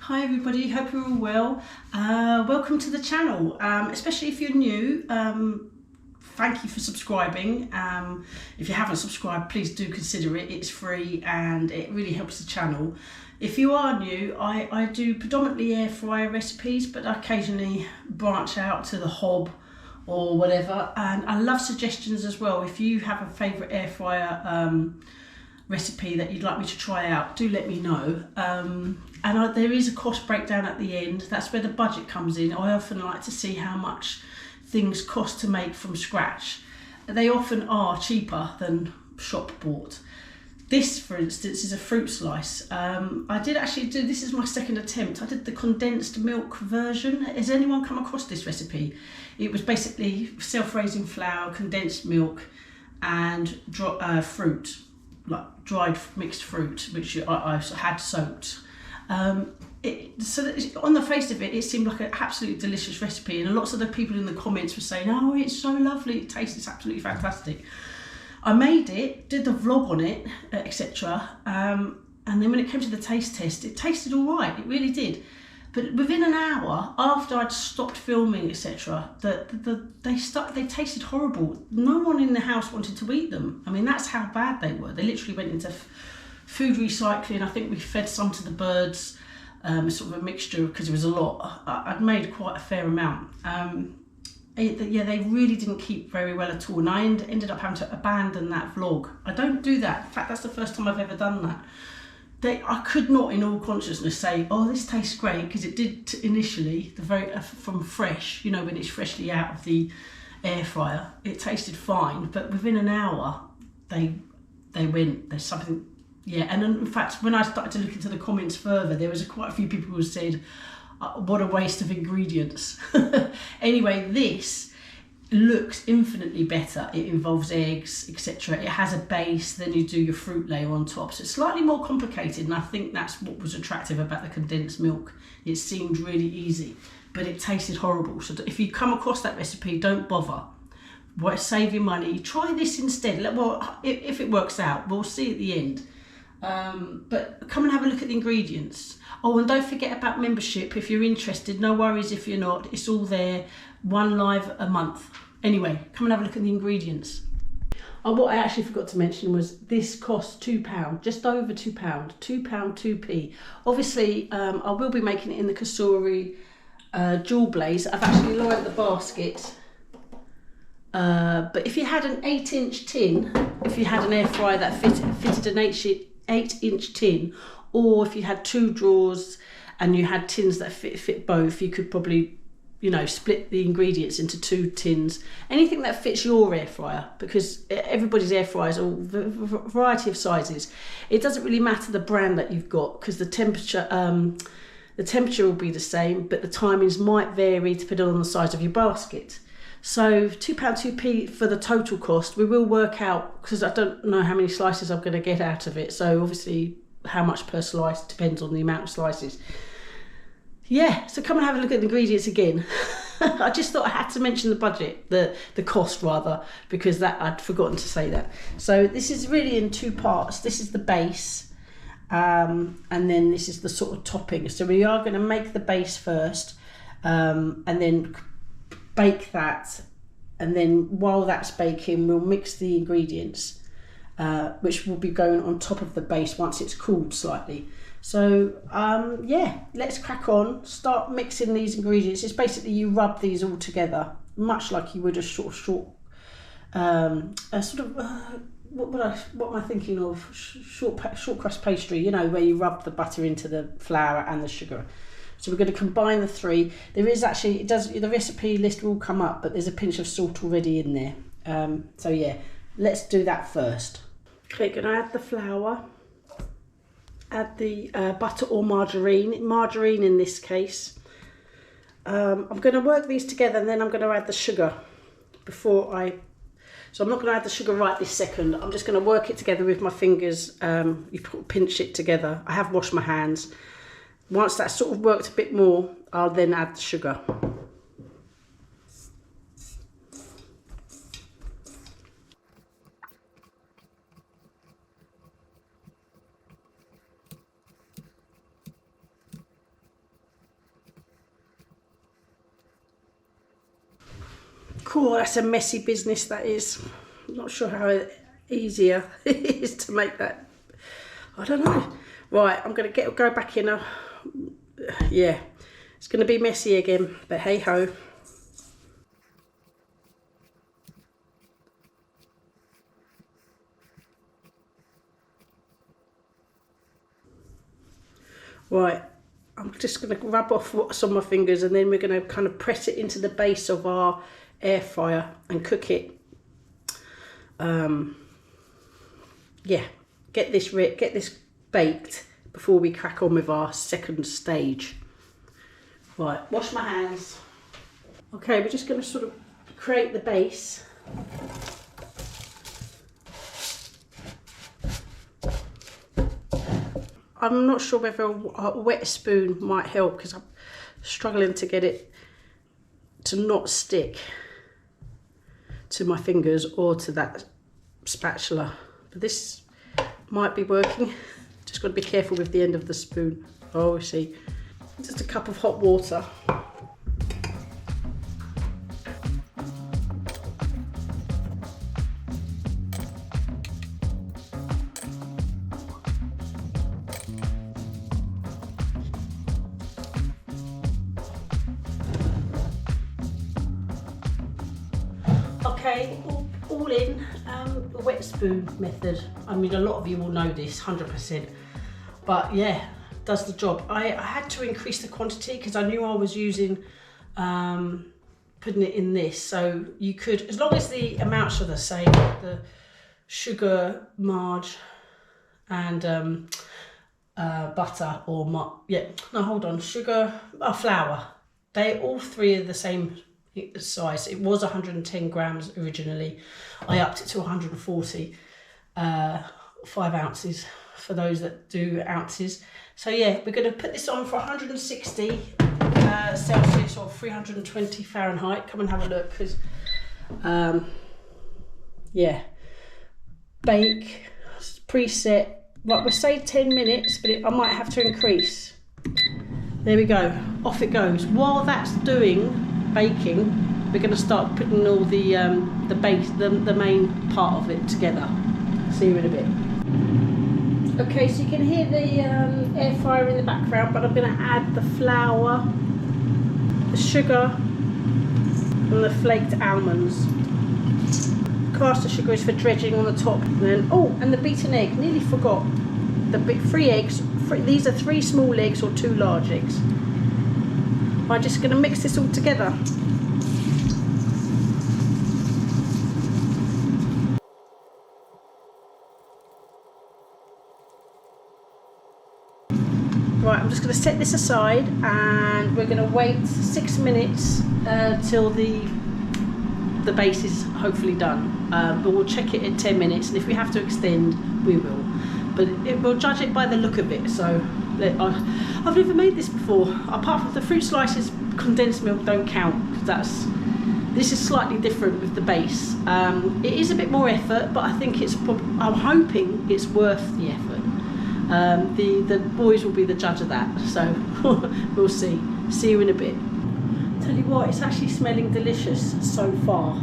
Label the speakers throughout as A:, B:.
A: Hi everybody, hope you're all well. Welcome to the channel, especially if you're new. Thank you for subscribing. If you haven't subscribed, please do consider it. It's free and it really helps the channel. If you are new, I do predominantly air fryer recipes, but I occasionally branch out to the hob or whatever, and I love suggestions as well. If you have a favourite air fryer recipe that you'd like me to try out, do let me know. There is a cost breakdown at the end. That's where the budget comes in. I often like to see how much things cost to make from scratch. They often are cheaper than shop bought. This, for instance, is a fruit slice. I did actually do, this is my second attempt. I did the condensed milk version. Has anyone come across this recipe? It was basically self-raising flour, condensed milk, and fruit, like dried mixed fruit, which I had soaked. On the face of it, it seemed like an absolutely delicious recipe, and lots of the people in the comments were saying, "Oh, it's so lovely, it tastes absolutely fantastic." I made it, did the vlog on it, etc. And then when it came to the taste test, it tasted all right. It really did. But within an hour after I'd stopped filming, etc., they tasted horrible. No one in the house wanted to eat them. I mean, that's how bad they were. They literally went into food recycling. I think we fed some to the birds, sort of a mixture, because it was a lot. I'd made quite a fair amount. They really didn't keep very well at all, and I ended up having to abandon that vlog. I don't do that. In fact, that's the first time I've ever done that. I could not, in all consciousness, say, "Oh, this tastes great," because it did initially. From fresh, you know, when it's freshly out of the air fryer, it tasted fine. But within an hour, they went. There's something, yeah. And in fact, when I started to look into the comments further, there was quite a few people who said, "What a waste of ingredients." Anyway, this looks infinitely better. It involves eggs, etc. It has a base, then you do your fruit layer on top. So it's slightly more complicated, and I think that's what was attractive about the condensed milk. It seemed really easy, but it tasted horrible. So if you come across that recipe, don't bother. Save your money. Try this instead. Well, if it works out, we'll see at the end. But come and have a look at the ingredients. Oh, and don't forget about membership if you're interested. No worries if you're not, it's all there. One live a month. Anyway, come and have a look at the ingredients. Oh, what I actually forgot to mention was this costs £2, just over £2, £2, 2p. Obviously, I will be making it in the Cosori dual blaze. I've actually lined the basket. But if you had an 8-inch tin, if you had an air fryer that fitted an 8-inch tin, or if you had 2 drawers and you had tins that fit both, you could probably, you know, split the ingredients into 2 tins. Anything that fits your air fryer, because everybody's air fryers are a variety of sizes. It doesn't really matter the brand that you've got, because the temperature will be the same, but the timings might vary depending on the size of your basket. So £2, 2p for the total cost. We will work out, because I don't know how many slices I'm going to get out of it. So obviously how much per slice depends on the amount of slices. Yeah, so come and have a look at the ingredients again. I just thought I had to mention the budget, the cost rather, because that I'd forgotten to say that. So this is really in 2 parts. This is the base, and then this is the sort of topping. So we are going to make the base first, and then bake that, and then while that's baking, we'll mix the ingredients, which will be going on top of the base once it's cooled slightly. So yeah, let's crack on, start mixing these ingredients. It's basically you rub these all together, much like you would a short what am I thinking of? Short crust pastry, you know, where you rub the butter into the flour and the sugar. So we're going to combine the 3. There is actually, the recipe list will come up, but there's a pinch of salt already in there. So yeah, let's do that first. Okay, going to add the flour, add the butter or margarine in this case. I'm going to work these together, and then I'm going to add the sugar so I'm not going to add the sugar right this second. I'm just going to work it together with my fingers. You pinch it together. I have washed my hands. Once that's sort of worked a bit more, I'll then add the sugar. Cool, that's a messy business, that is. I'm not sure how easier it is to make that. I don't know. Right, I'm going to go back in. Yeah, it's going to be messy again, but hey ho. Right, I'm just going to rub off what's on my fingers, and then we're going to kind of press it into the base of our air fryer and cook it. Yeah, get this baked before we crack on with our second stage. Right, wash my hands. Okay, we're just going to sort of create the base. I'm not sure whether a wet spoon might help, because I'm struggling to get it to not stick to my fingers or to that spatula. But this might be working. Just got to be careful with the end of the spoon. Oh, see, just a cup of hot water. Okay, all in, the wet spoon method. I mean, a lot of you will know this, 100%. But yeah, does the job. I had to increase the quantity because I knew I was using, putting it in this. So you could, as long as the amounts are the same, the sugar, marge, and butter or sugar, flour. They all three are the same size. It was 110 grams originally. I upped it to 140, 5 ounces for those that do ounces. So yeah, we're going to put this on for 160 Celsius or 320 Fahrenheit. Come and have a look, because yeah, bake preset. Right, we'll say 10 minutes, but I might have to increase. There we go, off it goes. While that's doing baking, we're going to start putting all the base, the main part of it together. See you in a bit. Okay, so you can hear the air fryer in the background, but I'm going to add the flour, the sugar, and the flaked almonds. Caster sugar is for dredging on the top. And then, and the beaten egg. Nearly forgot. The 3 eggs. These are 3 small eggs or 2 large eggs. I'm just going to mix this all together. Right, I'm just going to set this aside, and we're going to wait 6 minutes till the base is hopefully done. But we'll check it at 10 minutes, and if we have to extend, we will. But we'll judge it by the look of it. So I've never made this before. Apart from the fruit slices, condensed milk don't count, because this is slightly different with the base. It is a bit more effort, but I think I'm hoping it's worth the effort. The boys will be the judge of that, so we'll see. See you in a bit. Tell you what, it's actually smelling delicious so far.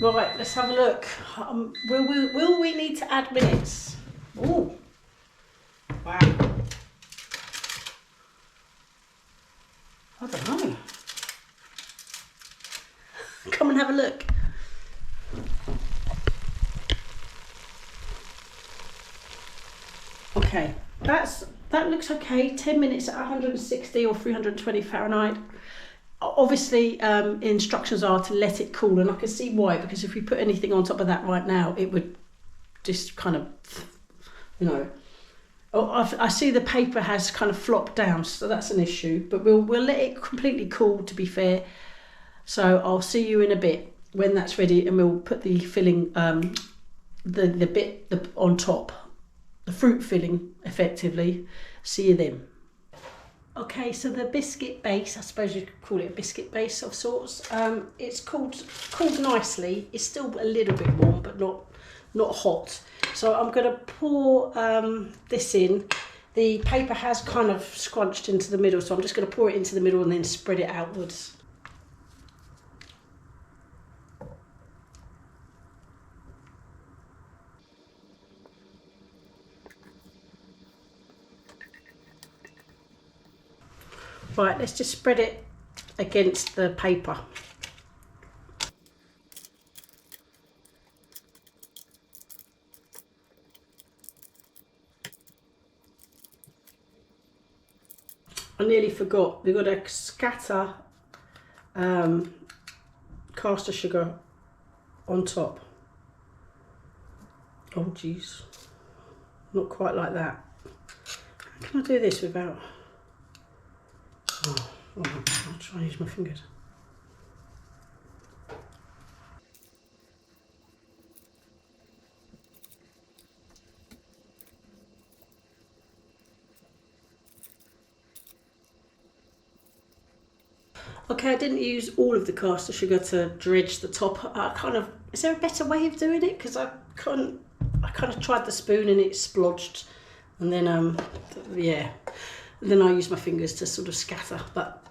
A: Right, let's have a look. Will we need to add minutes? Oh, wow. I don't know. Come and have a look. Okay, that looks okay. 10 minutes at 160 or 320 Fahrenheit. Obviously, instructions are to let it cool, and I can see why, because if we put anything on top of that right now, it would just kind of, you know. I see the paper has kind of flopped down, so that's an issue. But we'll let it completely cool, to be fair. So I'll see you in a bit when that's ready, and we'll put the filling, the bit on top, the fruit filling, effectively. See you then. Okay, so the biscuit base, I suppose you could call it a biscuit base of sorts. It's cooled nicely. It's still a little bit warm, but not hot. So I'm going to pour this in. The paper has kind of scrunched into the middle, so I'm just going to pour it into the middle and then spread it outwards. right, let's just spread it against the paper. I nearly forgot, we've got to scatter caster sugar on top. Oh geez, not quite like that. How can I do this without... Oh, I'll try and use my fingers. Okay, I didn't use all of the caster sugar to dredge the top. Is there a better way of doing it? Because I kind of tried the spoon and it splodged, and then yeah, and then I used my fingers to sort of scatter. But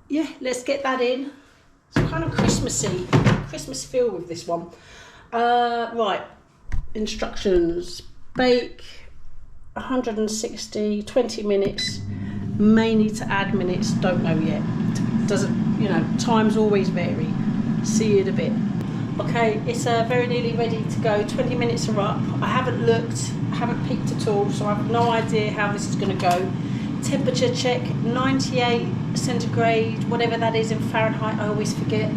A: yeah, let's get that in. It's kind of Christmassy, Christmas feel with this one. Right, instructions: bake 160, 20 minutes. May need to add minutes, don't know yet. Doesn't, you know, times always vary. See you in a bit. Okay, it's very nearly ready to go. 20 minutes are up. I haven't looked, I haven't peeked at all, so I have no idea how this is going to go. Temperature check, 98 centigrade, whatever that is in Fahrenheit, I always forget.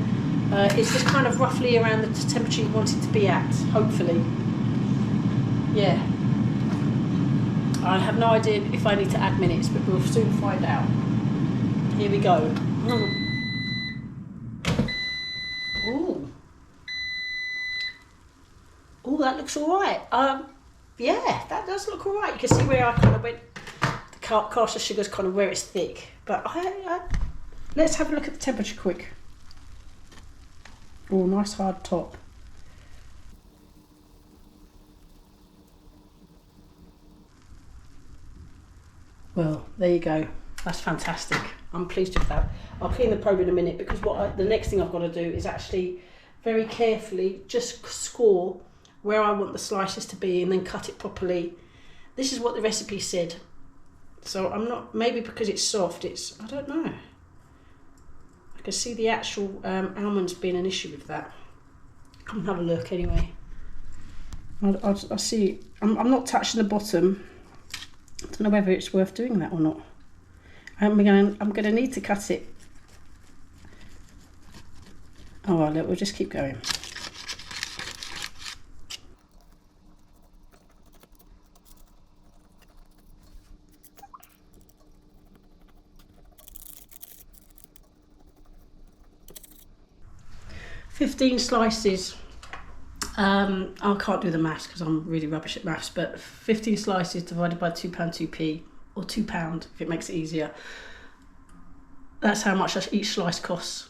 A: It's just kind of roughly around the temperature you want it to be at, hopefully. Yeah. I have no idea if I need to add minutes, but we'll soon find out. Here we go. Ooh. Ooh, that looks all right. Yeah, that does look all right. You can see where I kind of went, the caster sugar's kind of where it's thick. But let's have a look at the temperature quick. Oh, nice hard top. Well, there you go. That's fantastic. I'm pleased with that. I'll clean the probe in a minute, because the next thing I've got to do is actually very carefully just score where I want the slices to be and then cut it properly. This is what the recipe said. So I'm not, maybe because it's soft, I don't know. I can see the actual almonds being an issue with that. Come and have a look anyway. I see, I'm not touching the bottom. I don't know whether it's worth doing that or not. I'm going to need to cut it. Oh well, we'll just keep going. "15 slices. I can't do the maths because I'm really rubbish at maths, but 15 slices divided by £2 2p, or £2 if it makes it easier. That's how much each slice costs."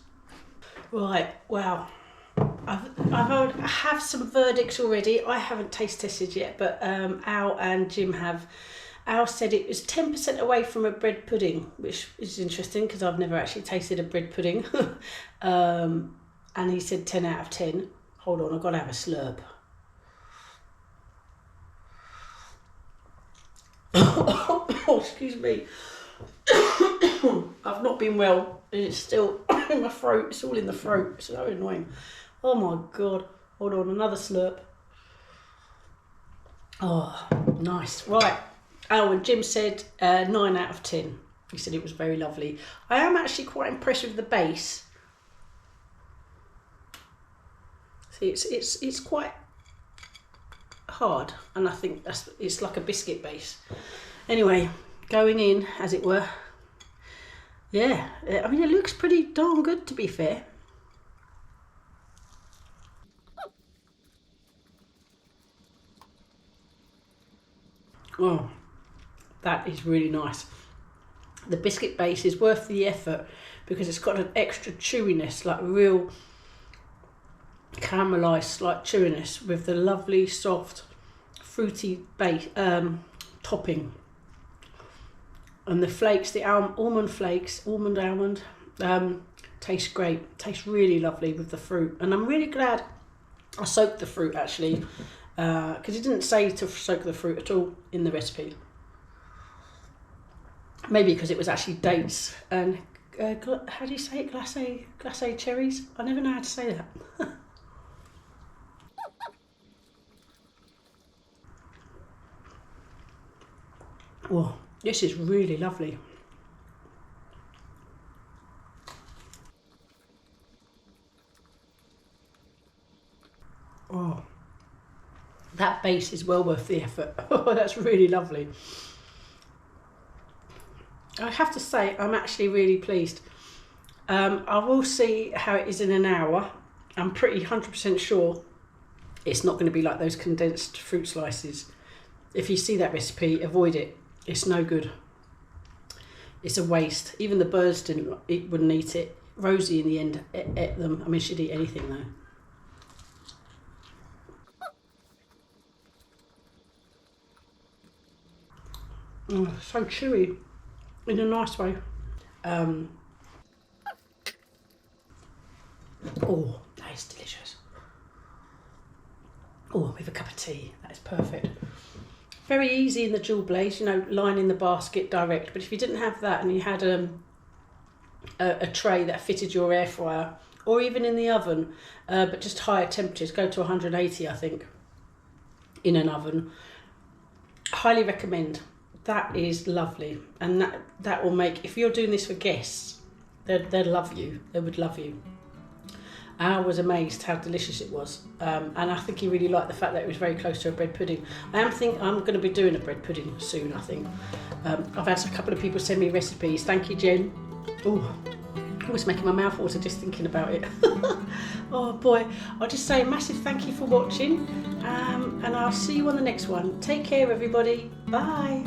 A: Right, wow. I have some verdicts already. I haven't taste tested yet, but Al and Jim have. Al said it was 10% away from a bread pudding, which is interesting because I've never actually tasted a bread pudding. And he said 10 out of 10. Hold on, I've got to have a slurp. Oh, excuse me. I've not been well. It's still in my throat. It's all in the throat. It's so annoying. Oh my God. Hold on, another slurp. Oh, nice. Right. Oh, and Jim said 9 out of 10. He said it was very lovely. I am actually quite impressed with the base. See, it's quite hard, and I think it's like a biscuit base. Anyway, going in, as it were. Yeah, I mean, it looks pretty darn good, to be fair. Oh, that is really nice. The biscuit base is worth the effort because it's got an extra chewiness, like real caramelised slight chewiness with the lovely soft fruity base topping, and the flakes, the almond flakes, almond taste great, tastes really lovely with the fruit. And I'm really glad I soaked the fruit actually, because it didn't say to soak the fruit at all in the recipe. Maybe because it was actually dates and how do you say it? Glacé cherries? I never know how to say that. Oh, this is really lovely. Oh, that base is well worth the effort. Oh, that's really lovely. I have to say, I'm actually really pleased. I will see how it is in an hour. I'm pretty 100% sure it's not going to be like those condensed fruit slices. If you see that recipe, avoid it. It's no good. It's a waste. Even the birds wouldn't eat it. Rosie in the end ate them. I mean, she'd eat anything though. Oh, so chewy in a nice way. Oh, that is delicious. Oh, with a cup of tea, that is perfect. Very easy in the dual blaze, you know, lining the basket direct. But if you didn't have that and you had a tray that fitted your air fryer, or even in the oven, but just higher temperatures, go to 180, I think, in an oven. Highly recommend. That is lovely, and that will make, if you're doing this for guests, they'd love you. They would love you. I was amazed how delicious it was, and I think he really liked the fact that it was very close to a bread pudding. I'm going to be doing a bread pudding soon, I think. I've had a couple of people send me recipes. Thank you, Jen. Oh, almost making my mouth water just thinking about it. Oh boy, I'll just say a massive thank you for watching, and I'll see you on the next one. Take care, everybody. Bye.